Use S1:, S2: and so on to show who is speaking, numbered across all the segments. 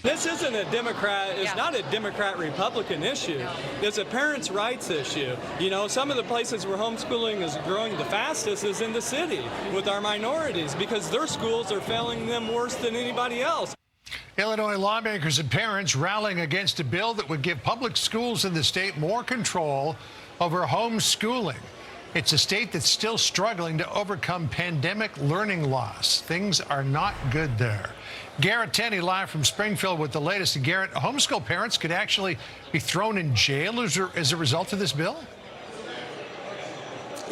S1: This isn't a Democrat, it's not a Democrat-Republican issue. It's a parents' rights issue. You know, some of the places where homeschooling is growing the fastest is in the city with our minorities because their schools are failing them worse than anybody else.
S2: Illinois lawmakers and parents rallying against a bill that would give public schools in the state more control over homeschooling. It's a state that's still struggling to overcome pandemic learning loss. Things are not good there. Garrett Tenney live from Springfield with the latest. Garrett, homeschool parents could actually be thrown in jail as a result of this bill?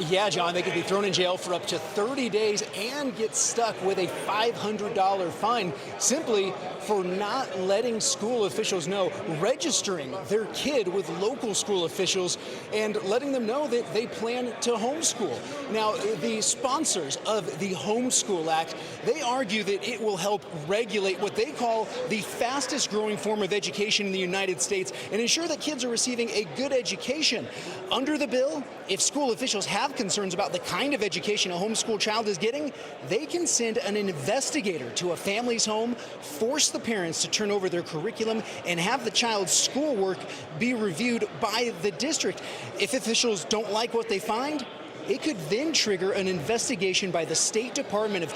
S3: Yeah, John, they could be thrown in jail for up to 30 days and get stuck with a $500 fine simply for not letting school officials know, registering their kid with local school officials and letting them know that they plan to homeschool. Now, the sponsors of the Homeschool Act, they argue that it will help regulate what they call the fastest growing form of education in the United States and ensure that kids are receiving a good education. Under the bill, if school officials have concerns about the kind of education a homeschool child is getting, they can send an investigator to a family's home, force the parents to turn over their curriculum, and have the child's schoolwork be reviewed by the district. If officials don't like what they find, it could then trigger an investigation by the State Department of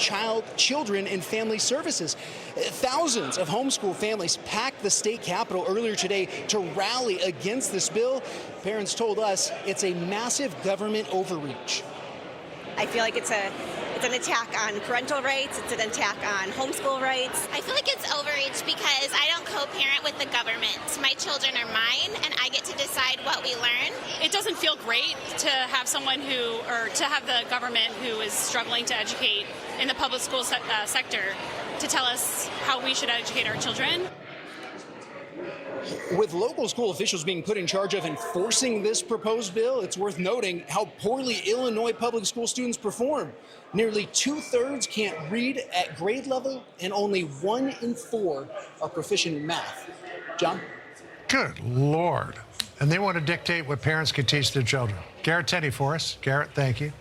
S3: Children and Family Services. Thousands of homeschool families packed the state capitol earlier today to rally against this bill. Parents told us it's a massive government overreach.
S4: I feel like it's an attack on parental rights, it's an attack on homeschool rights.
S5: I feel like it's overreach because I don't co-parent with the government. My children are mine and I get to decide what we learn.
S6: It doesn't feel great to have to have the government who is struggling to educate in the public school sector to tell us how we should educate our children.
S3: With local school officials being put in charge of enforcing this proposed bill, it's worth noting how poorly Illinois public school students perform. Nearly 2/3 can't read at grade level, and only 1 in 4 are proficient in math. John?
S2: Good Lord. And they want to dictate what parents can teach their children. Garrett Tenney for us. Garrett, thank you.